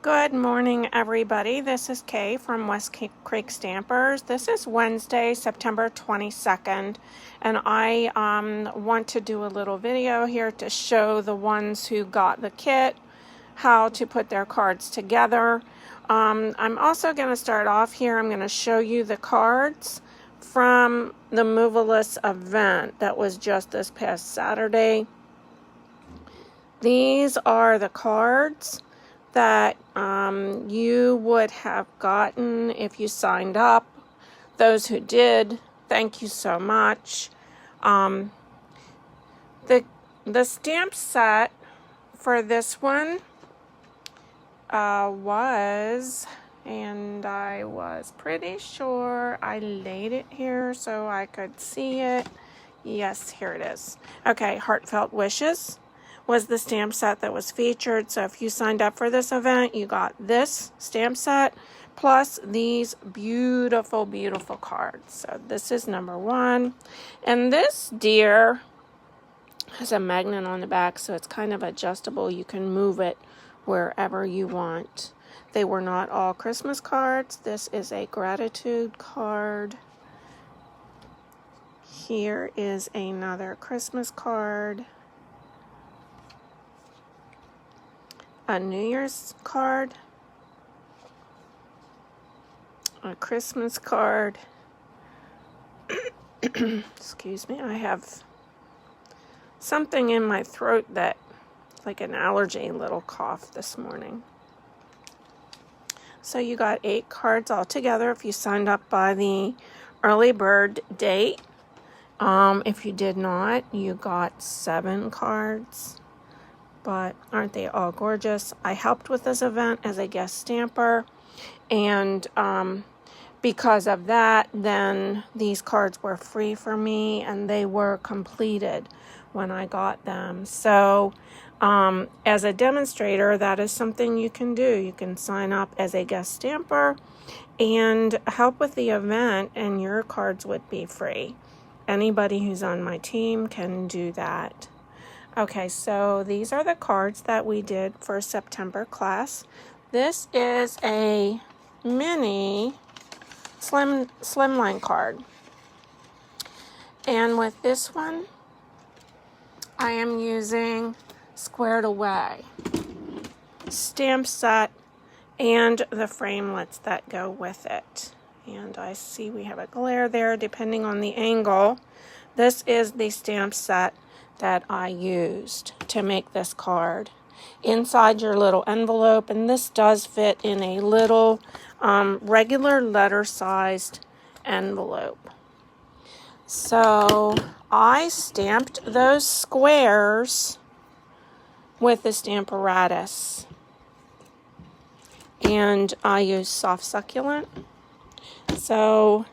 Good morning, everybody. This is Kay from West Creek Stampers. This is Wednesday, September 22nd, and I want to do a little video here to show the ones who got the kit how to put their cards together. I'm also going to start off here. I'm going to show you the cards from the Movalist event that was just this past Saturday. These are the cards that you would have gotten if you signed up. Those who did, thank you so much. The stamp set for this one was, and I was pretty sure I laid it here so I could see it. Yes, here it is. Okay, Heartfelt Wishes was the stamp set that was featured. So if you signed up for this event, you got this stamp set plus these beautiful, beautiful cards. So this is number one. And this deer has a magnet on the back, so it's kind of adjustable. You can move it wherever you want. They were not all Christmas cards. This is a gratitude card. Here is another Christmas card. A New Year's card, a Christmas card. Excuse me, I have something in my throat that, like an allergy, little cough this morning. So you got 8 cards altogether if you signed up by the early bird date. If you did not, you got 7 cards. But aren't they all gorgeous? I helped with this event as a guest stamper, and because of that, then these cards were free for me and they were completed when I got them. So as a demonstrator, that is something you can do. You can sign up as a guest stamper and help with the event, and your cards would be free. Anybody who's on my team can do that. Okay, so these are the cards that we did for September class. This is a mini Slimline card. And with this one, I am using Squared Away stamp set and the framelits that go with it. And I see we have a glare there depending on the angle. This is the stamp set that I used to make this card. Inside your little envelope, and this does fit in a little regular letter sized envelope. So I stamped those squares with the Stamparatus, and I used soft succulent. So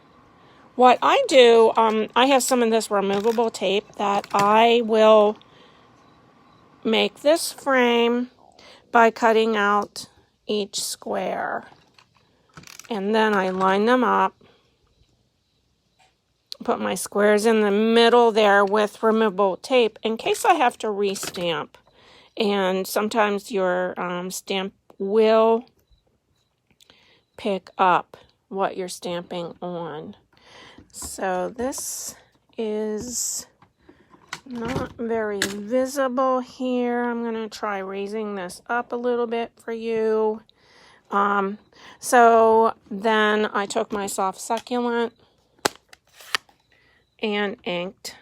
what I do, I have some of this removable tape that I will make this frame by cutting out each square. And then I line them up, put my squares in the middle there with removable tape in case I have to restamp. And sometimes your stamp will pick up what you're stamping on. So this is not very visible here. I'm going to try raising this up a little bit for you. So then I took my soft succulent and inked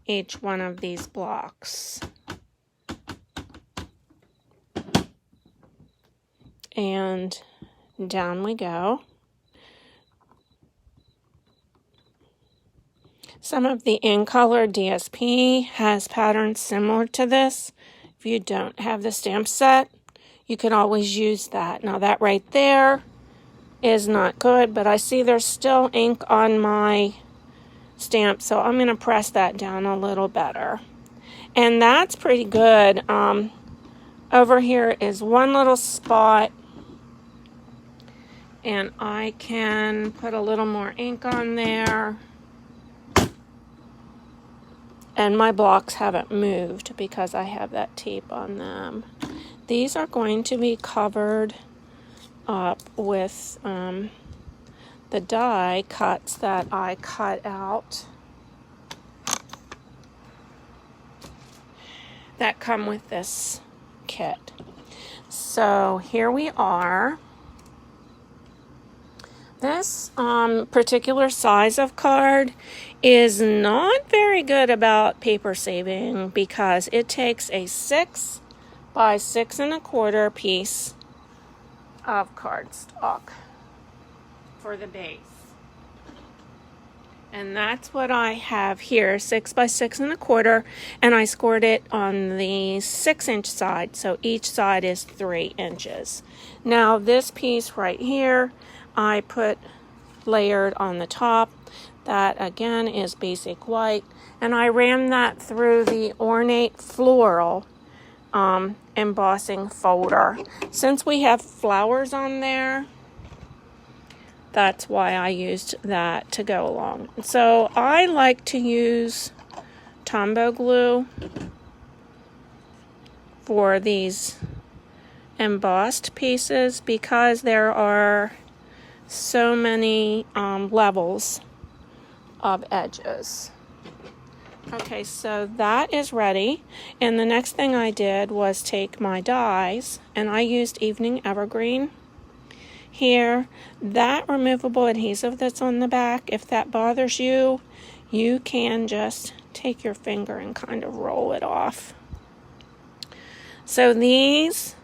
each one of these blocks. And down we go. Some of the in-color DSP has patterns similar to this. If you don't have the stamp set, you can always use that. Now that right there is not good, but I see there's still ink on my stamp, so I'm going to press that down a little better. And that's pretty good. Over here is one little spot, and I can put a little more ink on there. And my blocks haven't moved because I have that tape on them. these are going to be covered up with the die cuts that I cut out that come with this kit. So here we are. This particular size of card is not very good about paper saving because it takes a 6 by 6 1/4 piece of cardstock for the base. And that's what I have here, 6 by 6 1/4, and I scored it on the 6-inch side, so each side is 3 inches. Now this piece right here, I put layered on the top. That again is basic white, and I ran that through the ornate floral embossing folder. Since we have flowers on there, that's why I used that to go along. So I like to use Tombow glue for these embossed pieces because there are so many levels of edges. Okay, so that is ready, and the next thing I did was take my dies, and I used Evening Evergreen here. That removable adhesive that's on the back, if that bothers you, you can just take your finger and kind of roll it off. So these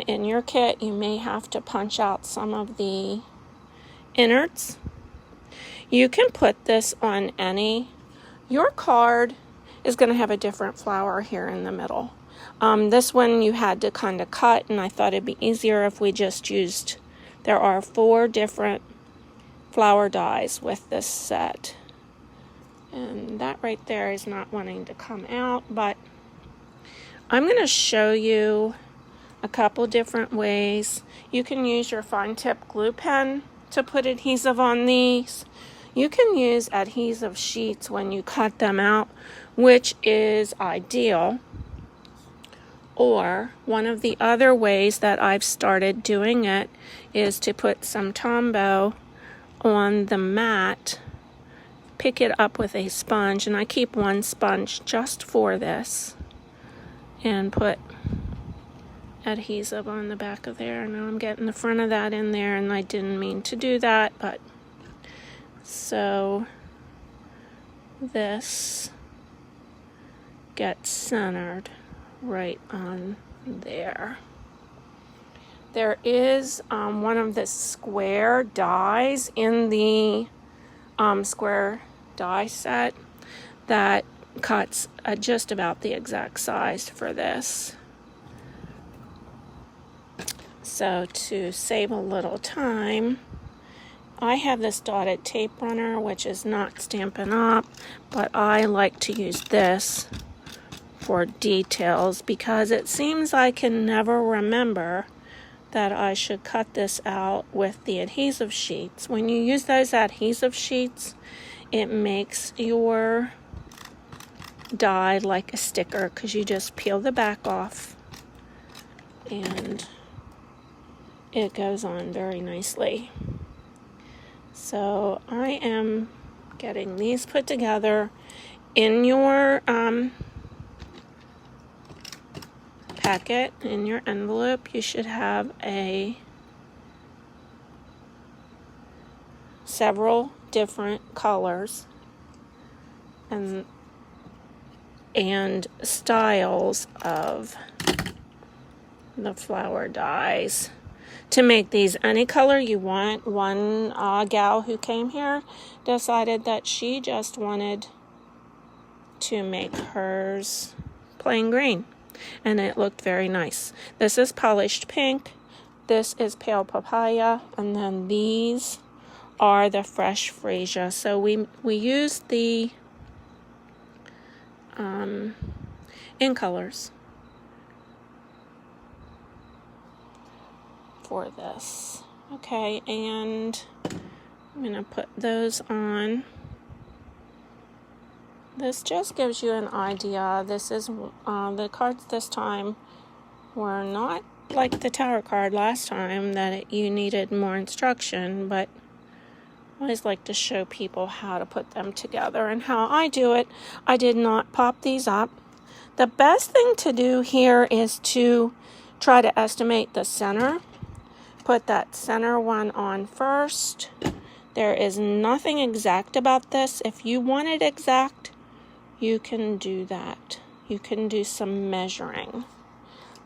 in your kit, you may have to punch out some of the innards. You can put this on any. Your card is going to have a different flower here in the middle. This one you had to kind of cut, and I thought it'd be easier if we just used, there are 4 different flower dies with this set. And that right there is not wanting to come out, but I'm going to show you a couple different ways. You can use your fine tip glue pen to put adhesive on these. You can use adhesive sheets when you cut them out, which is ideal. Or one of the other ways that I've started doing it is to put some Tombow on the mat, pick it up with a sponge, and I keep one sponge just for this, and put adhesive on the back of there. Now I'm getting the front of that in there, and I didn't mean to do that, but so this gets centered right on there. There is one of the square dies in the square die set that cuts just about the exact size for this. So to save a little time, I have this dotted tape runner, which is not Stampin' Up, but I like to use this for details because it seems I can never remember that I should cut this out with the adhesive sheets. When you use those adhesive sheets, it makes your die like a sticker because you just peel the back off and it goes on very nicely. So I am getting these put together. In your packet, in your envelope, you should have several different colors and styles of the flower dies to make these any color you want. One gal who came here decided that she just wanted to make hers plain green, and it looked very nice. This is polished pink, this is pale papaya, and then these are the fresh freesia. So we used the in colors for this. Okay, and I'm going to put those on. This just gives you an idea. This is the cards this time were not like the tarot card last time that you needed more instruction, but I always like to show people how to put them together and how I do it. I did not pop these up. The best thing to do here is to try to estimate the center. Put that center one on first. There is nothing exact about this. If you want it exact, you can do that. You can do some measuring.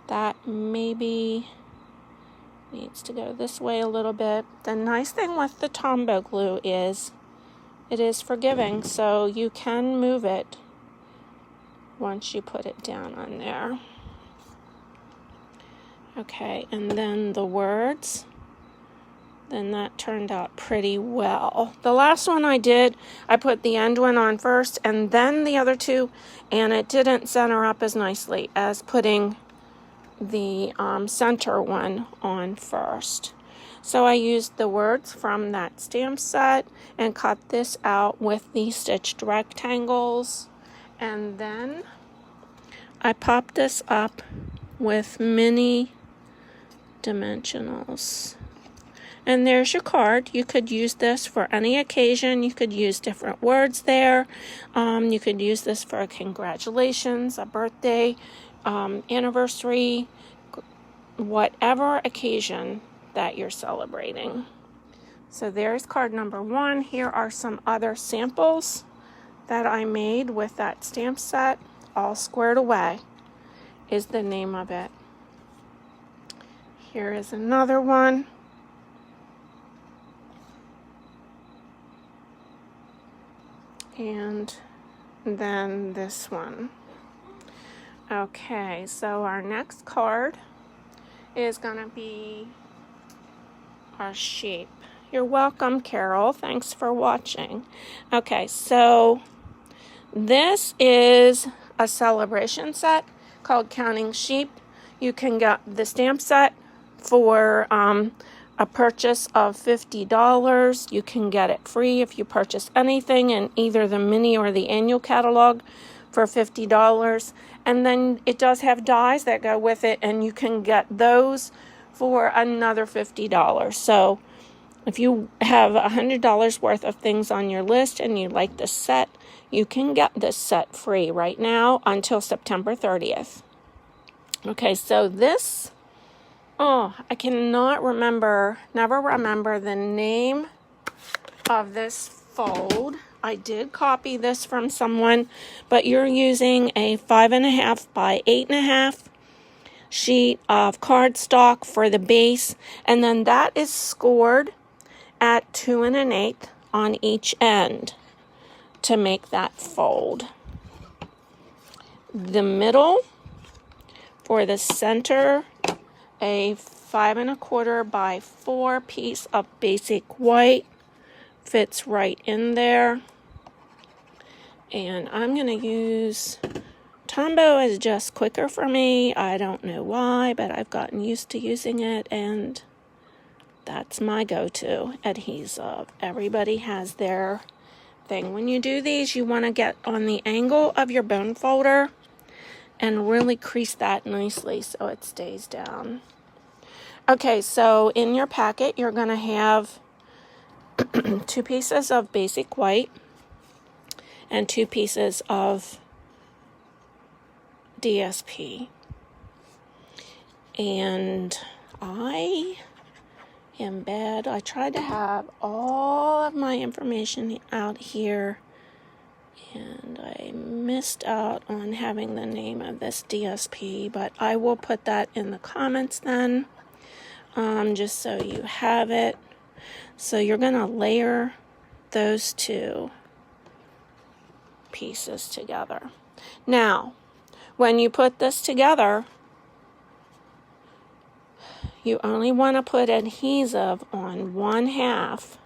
That maybe needs to go this way a little bit. The nice thing with the Tombow glue is it is forgiving, so you can move it once you put it down on there. Okay, and then the words. Then that turned out pretty well. The last one I did, I put the end one on first and then the other two, and it didn't center up as nicely as putting the center one on first. So I used the words from that stamp set and cut this out with the stitched rectangles, and then I popped this up with mini dimensionals. And there's your card. You could use this for any occasion. You could use different words there. You could use this for a congratulations, a birthday, anniversary, whatever occasion that you're celebrating. So there's card number 1. Here are some other samples that I made with that stamp set. All Squared Away is the name of it. Here is another one. And then this one. Okay, so our next card is going to be our sheep. You're welcome, Carol. Thanks for watching. Okay, so this is a celebration set called Counting Sheep. You can get the stamp set for a purchase of $50. You can get it free if you purchase anything in either the mini or the annual catalog for $50. And then it does have dies that go with it, and you can get those for another $50. So if you have $100 worth of things on your list and you like this set, you can get this set free right now until September 30th. Okay, so this, I cannot remember, never remember the name of this fold. I did copy this from someone, but you're using a 5.5 by 8.5 sheet of cardstock for the base, and then that is scored at 2 1/8 on each end to make that fold. The middle for the center, a 5 1/4 by 4 piece of basic white fits right in there. And I'm going to use Tombow is just quicker for me. I don't know why, but I've gotten used to using it, and that's my go-to adhesive. Everybody has their thing. When you do these, you want to get on the angle of your bone folder and really crease that nicely so it stays down. Okay, so in your packet, you're going to have 2 pieces of basic white and 2 pieces of DSP. And I am bad. I tried to have all of my information out here, and I missed out on having the name of this DSP, but I will put that in the comments then, just so you have it. So you're going to layer those 2 pieces together. Now, when you put this together, you only want to put adhesive on 1/2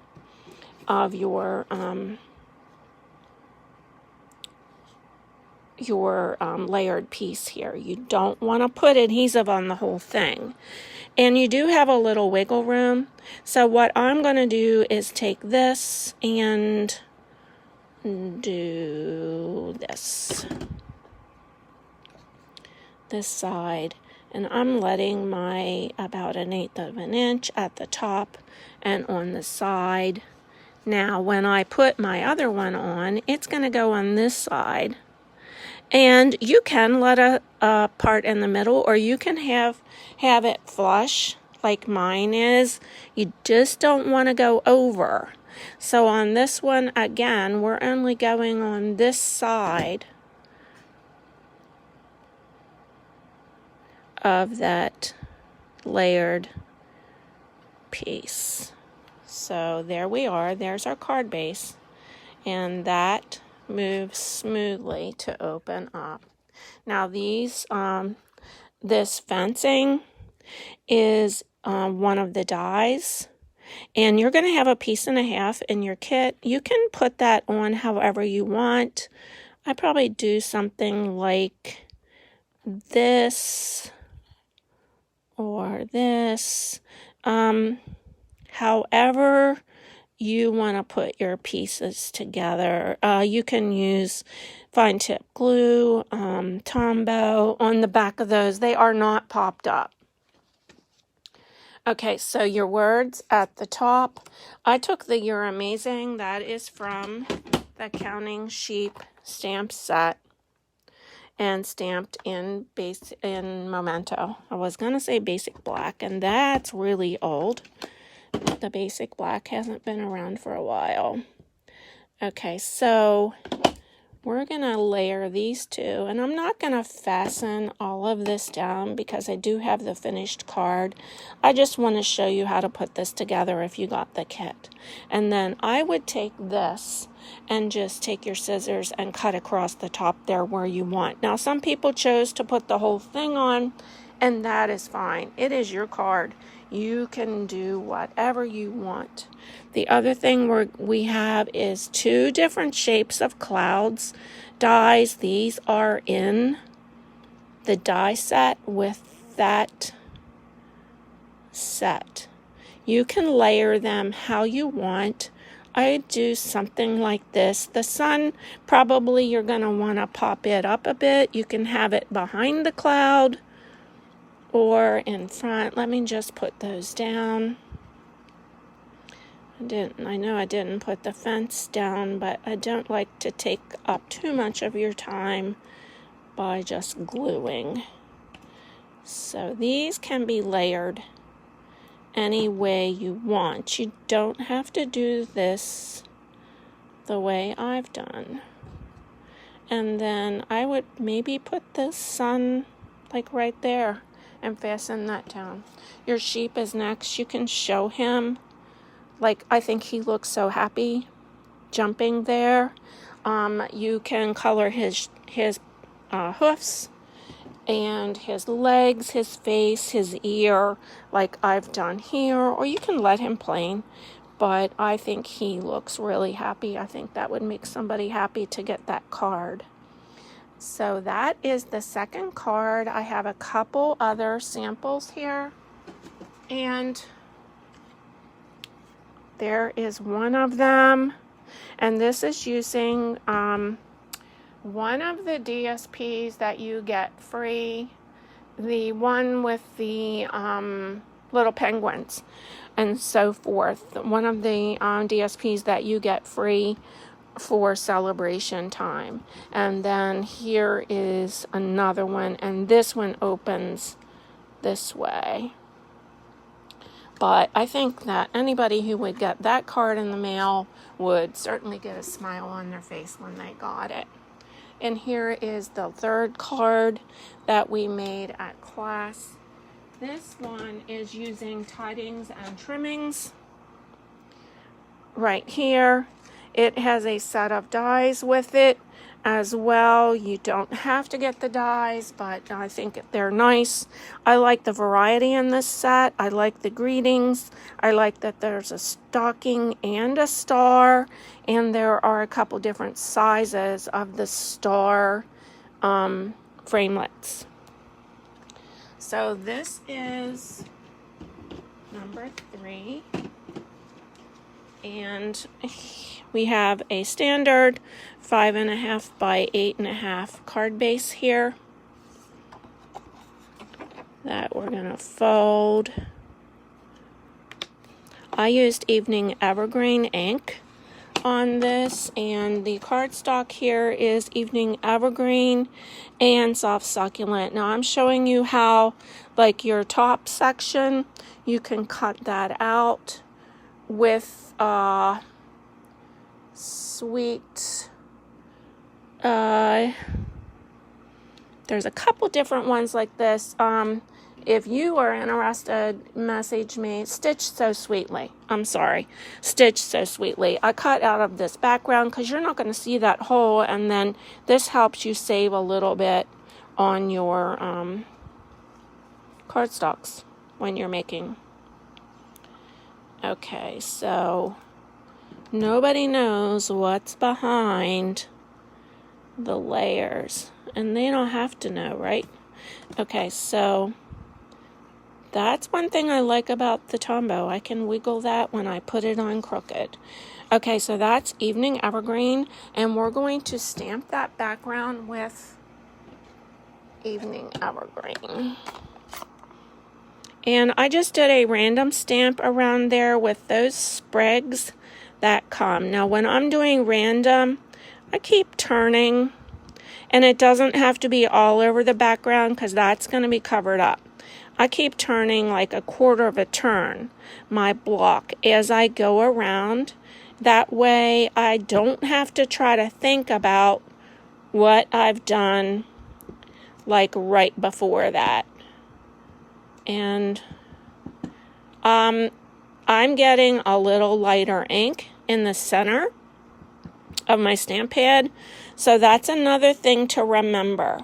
of your layered piece here. You don't want to put adhesive on the whole thing. And you do have a little wiggle room. So what I'm going to do is take this and do this side, And I'm letting my about 1/8 of an inch at the top and on the side. Now, when I put my other one on, it's going to go on this side. And you can let a part in the middle, or you can have it flush like mine is. You just don't want to go over. So on this one, again, we're only going on this side of that layered piece. So there we are. There's our card base. And that moves smoothly to open up. Now these, this fencing is one of the dies. And you're going to have 1.5 pieces in your kit. You can put that on however you want. I probably do something like this or this. However you want to put your pieces together. You can use fine tip glue, Tombow on the back of those. They are not popped up. Okay, so your words at the top. I took the You're Amazing. That is from the Counting Sheep stamp set and stamped in Memento. I was going to say Basic Black, and that's really old. The Basic Black hasn't been around for a while. Okay, so we're going to layer these two, and I'm not going to fasten all of this down because I do have the finished card. I just want to show you how to put this together if you got the kit. And then I would take this and just take your scissors and cut across the top there where you want. Now, some people chose to put the whole thing on, and that is fine. It is your card. You can do whatever you want. The other thing we have is 2 different shapes of clouds dies. These are in the die set with that set. You can layer them how you want. I do something like this. The sun, probably you're going to want to pop it up a bit. You can have it behind the cloud or in front. Let me just put those down. I know I didn't put the fence down, but I don't like to take up too much of your time by just gluing. So these can be layered any way you want. You don't have to do this the way I've done. And then I would maybe put the sun like right there and fasten that down. Your sheep is next. You can show him, like, I think he looks so happy jumping there. You can color his hoofs and his legs, his face, his ear, like I've done here, or you can let him plain, but I think he looks really happy. I think that would make somebody happy to get that card. So that is the second card. I have a couple other samples here, and there is one of them, and this is using one of the DSPs that you get free, the one with the little penguins and so forth. One of the DSPs that you get free for celebration time. And then here is another one, and this one opens this way. But I think that anybody who would get that card in the mail would certainly get a smile on their face when they got it. And here is the third card that we made at class. This one is using Tidings and Trimmings. Right here, it has a set of dies with it as well. You don't have to get the dies, but I think they're nice. I like the variety in this set. I like the greetings. I like that there's a stocking and a star, and there are a couple different sizes of the star framelits. So this is number 3. And we have a standard 5.5 by 8.5 card base here. that we're going to fold. I used Evening Evergreen ink on this, and the cardstock here is Evening Evergreen and Soft Succulent. Now I'm showing you how, like, your top section, you can cut that out with sweet, there's a couple different ones like this. If you are interested, message me. Stitch So Sweetly. I'm sorry. Stitch So Sweetly. I cut out of this background because you're not going to see that hole, and then this helps you save a little bit on your cardstocks when you're making. Okay, so nobody knows what's behind the layers, and they don't have to know, right? Okay, so that's one thing I like about the Tombow. I can wiggle that when I put it on crooked. Okay, so that's Evening Evergreen, and we're going to stamp that background with Evening Evergreen. And I just did a random stamp around there with those sprigs that come. Now, when I'm doing random, I keep turning, and it doesn't have to be all over the background because that's going to be covered up. I keep turning like a quarter of a turn my block as I go around. That way I don't have to try to think about what I've done like right before that. And I'm getting a little lighter ink in the center of my stamp pad, so that's another thing to remember.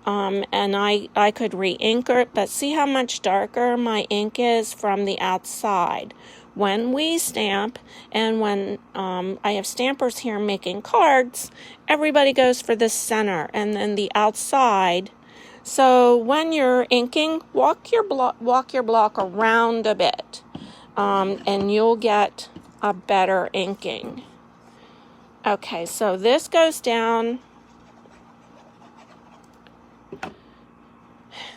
And I could re-ink it, but see how much darker my ink is from the outside. When we stamp, and when I have stampers here making cards, everybody goes for the center and then the outside. So when you're inking, walk your block around a bit, and you'll get a better inking. Okay, so this goes down.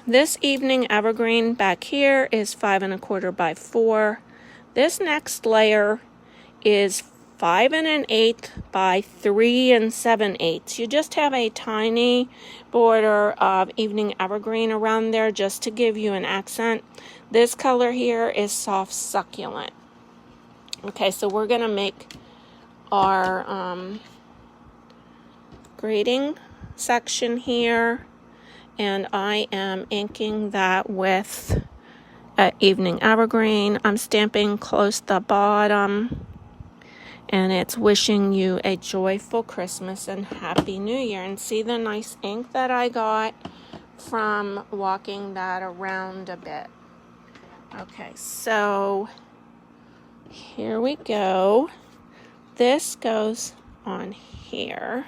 This Evening Evergreen back here is 5 1/4 by 4. This next layer is 5 1/8 by 3 7/8. You just have a tiny border of Evening Evergreen around there just to give you an accent. This color here is Soft Succulent. Okay, so we're going to make our grading section here. And I am inking that with Evening Evergreen. I'm stamping close to the bottom. And it's wishing you a joyful Christmas and Happy New Year. And see the nice ink that I got from walking that around a bit. Okay, so here we go. This goes on here.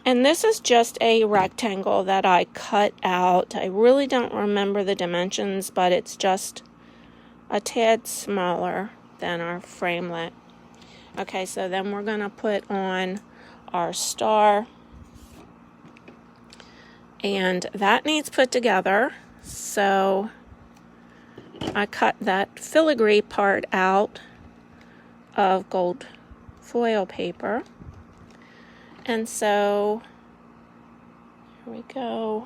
And this is just a rectangle that I cut out. I really don't remember the dimensions, but it's just a tad smaller than our framelit. Okay, so then we're going to put on our star. And that needs put together. So I cut that filigree part out of gold foil paper. And so, here we go.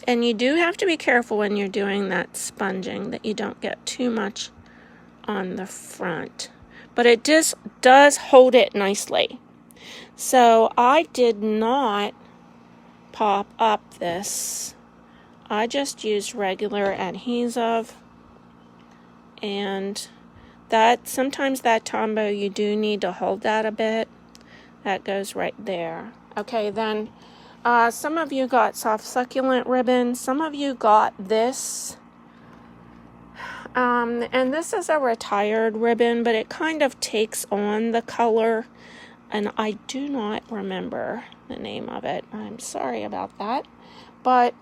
And you do have to be careful when you're doing that sponging that you don't get too much on the front. But it just does hold it nicely. So I did not pop up this. I just used regular adhesive. And that sometimes that Tombow, you do need to hold that a bit. That goes right there. Okay, then some of you got Soft Succulent ribbon. Some of you got this. And this is a retired ribbon, but it kind of takes on the color. And I do not remember the name of it. I'm sorry about that. But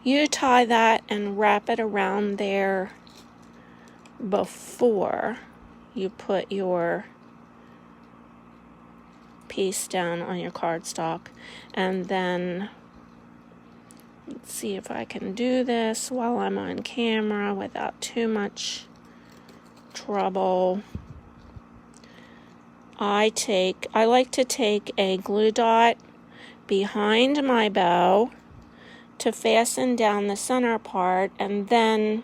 you tie that and wrap it around there before you put your piece down on your cardstock, and then Let's see if I can do this while I'm on camera without too much trouble. I like to take a glue dot behind my bow to fasten down the center part, and then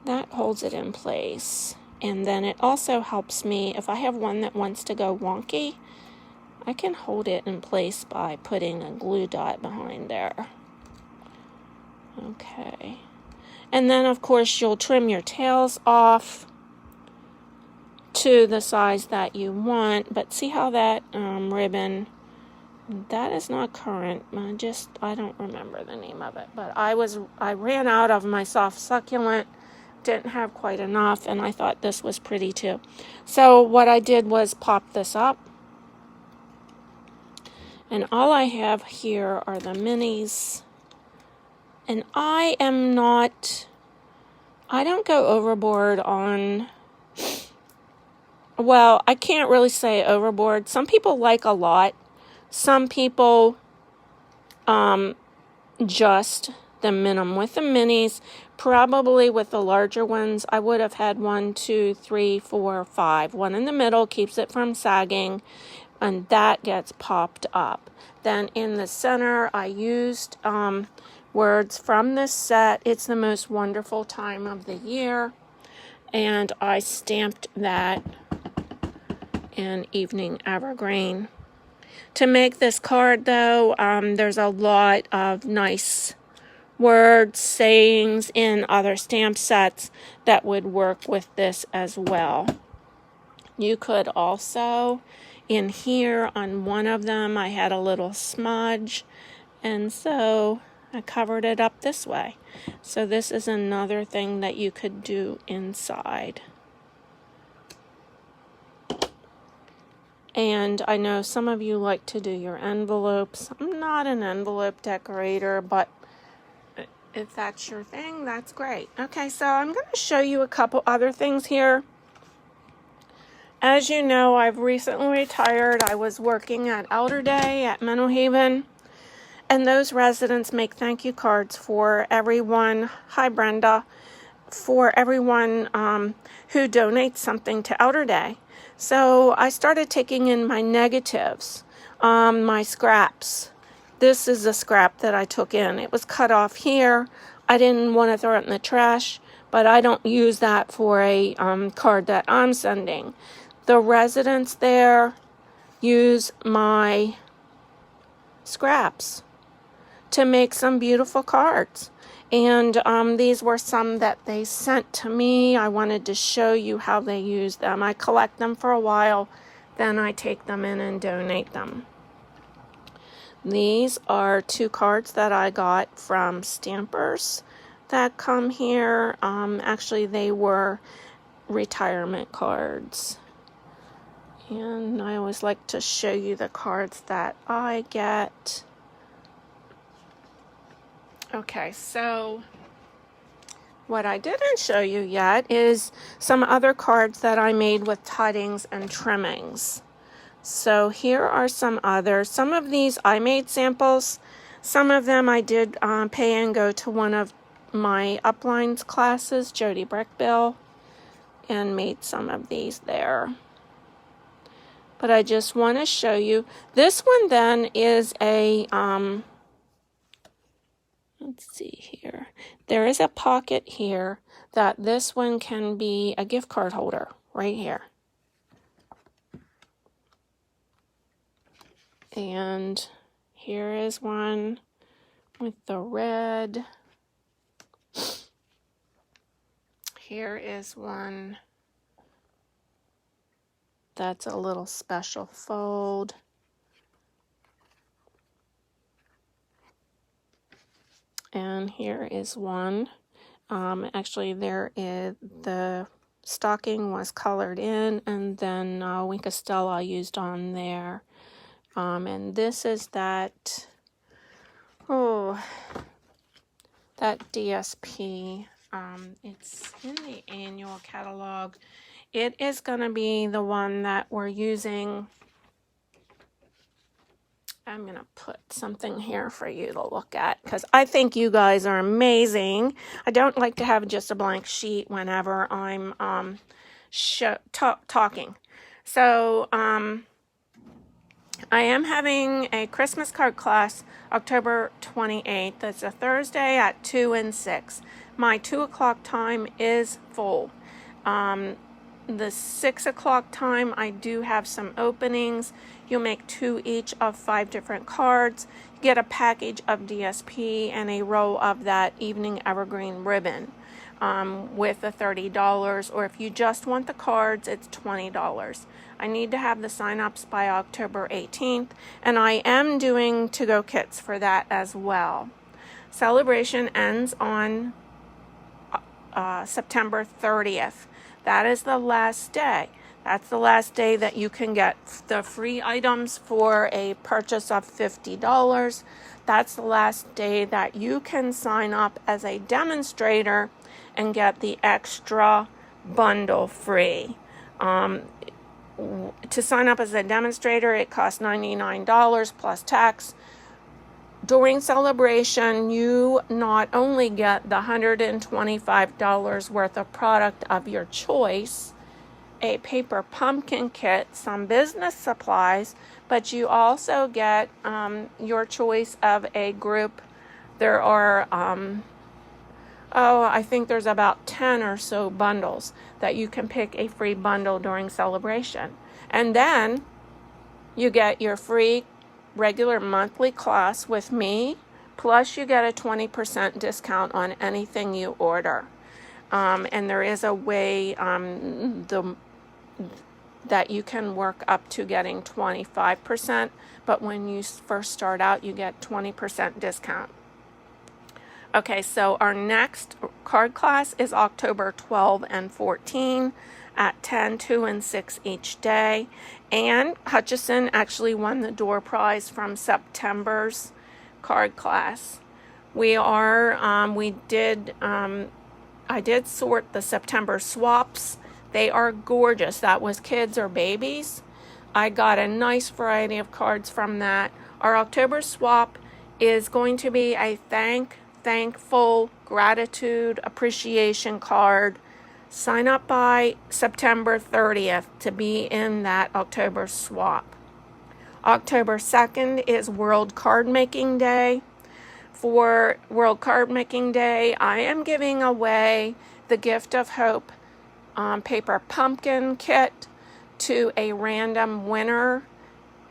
that holds it in place. And then it also helps me, if I have one that wants to go wonky, I can hold it in place by putting a glue dot behind there. Okay. And then, of course, you'll trim your tails off to the size that you want. But see how that ribbon, that is not current. I don't remember the name of it. But I ran out of my soft succulent. Didn't have quite enough, and I thought this was pretty too. So what I did was pop this up. And all I have here are the minis. And I don't go overboard on, well, I can't really say overboard. Some people like a lot. Some people just the minimum. With the minis, probably with the larger ones, I would have had 1, 2, 3, 4, 5. One in the middle keeps it from sagging, and that gets popped up. Then in the center, I used words from this set. It's the most wonderful time of the year, and I stamped that in Evening Evergreen. To make this card, though, there's a lot of nice words, sayings in other stamp sets that would work with this as well. You could also, in here on one of them, I had a little smudge, and so I covered it up this way. So this is another thing that you could do inside. And I know some of you like to do your envelopes. I'm not an envelope decorator, but if that's your thing, that's great. Okay, so I'm going to show you a couple other things here. As you know, I've recently retired. I was working at Elder Day at Mental Haven, and those residents make thank you cards for everyone. Hi, Brenda. For everyone who donates something to Elder Day. So I started taking in my negatives, my scraps. This is a scrap that I took in. It was cut off here. I didn't want to throw it in the trash, but I don't use that for a card that I'm sending. The residents there use my scraps to make some beautiful cards. And these were some that they sent to me. I wanted to show you how they use them. I collect them for a while, then I take them in and donate them. These are 2 cards that I got from stampers that come here. Actually, they were retirement cards. And I always like to show you the cards that I get. Okay, so what I didn't show you yet is some other cards that I made with Tidings and Trimmings. So here are some others. Some of these I made samples. Some of them I did pay and go to one of my uplines classes, Jody Brickbill, and made some of these there. But I just want to show you. This one then is a, let's see here. There is a pocket here that this one can be a gift card holder right here. And here is one with the red. Here is one that's a little special fold. And here is one. Actually, the stocking was colored in, and then Wink Stella I used on there. And this is that DSP. It's in the annual catalog. It is going to be the one that we're using I'm going to put something here for you to look at because I think you guys are amazing. I don't like to have just a blank sheet whenever I'm talking. So I am having a Christmas card class October 28th. It's a Thursday at 2 and 6. My 2 o'clock time is full. The 6 o'clock time, I do have some openings. You'll make 2 each of 5 different cards. You get a package of DSP and a roll of that evening evergreen ribbon with the $30. Or if you just want the cards, it's $20. I need to have the sign-ups by October 18th, and I am doing to-go kits for that as well. Celebration ends on September 30th. That is the last day. That's the last day that you can get the free items for a purchase of $50. That's the last day that you can sign up as a demonstrator and get the extra bundle free. To sign up as a demonstrator, it costs $99 plus tax. During celebration, you not only get the $125 worth of product of your choice, a paper pumpkin kit, some business supplies, but you also get your choice of a group. There are, I think there's about 10 or so bundles that you can pick a free bundle during celebration. And then you get your free regular monthly class with me, plus you get a 20% discount on anything you order. And there is a way that you can work up to getting 25%, but when you first start out, you get 20% discount. Okay, so our next card class is October 12 and 14 at 10, 2, and 6 each day. And Hutchison actually won the door prize from September's card class. I did sort the September swaps. They are gorgeous. That was kids or babies. I got a nice variety of cards from that. Our October swap is going to be a thankful, gratitude, appreciation card. Sign up by September 30th to be in that October swap. October 2nd is World Card Making Day. For World Card Making Day, I am giving away the Gift of Hope paper pumpkin kit to a random winner.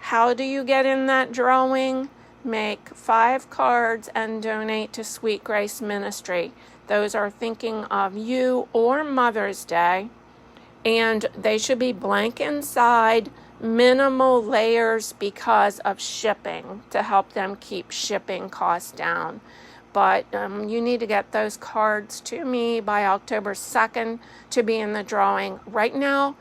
How do you get in that drawing? Make 5 cards and donate to Sweet Grace Ministry. Those are thinking of you or Mother's Day, and they should be blank inside, minimal layers because of shipping, to help them keep shipping costs down. But you need to get those cards to me by October 2nd to be in the drawing. Right now,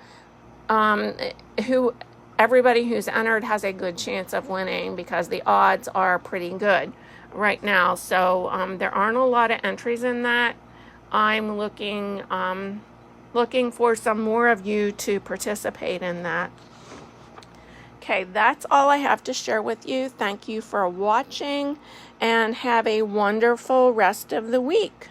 everybody who's entered has a good chance of winning because the odds are pretty good right now. So there aren't a lot of entries in that. I'm looking for some more of you to participate in that. Okay, that's all I have to share with you. Thank you for watching and have a wonderful rest of the week.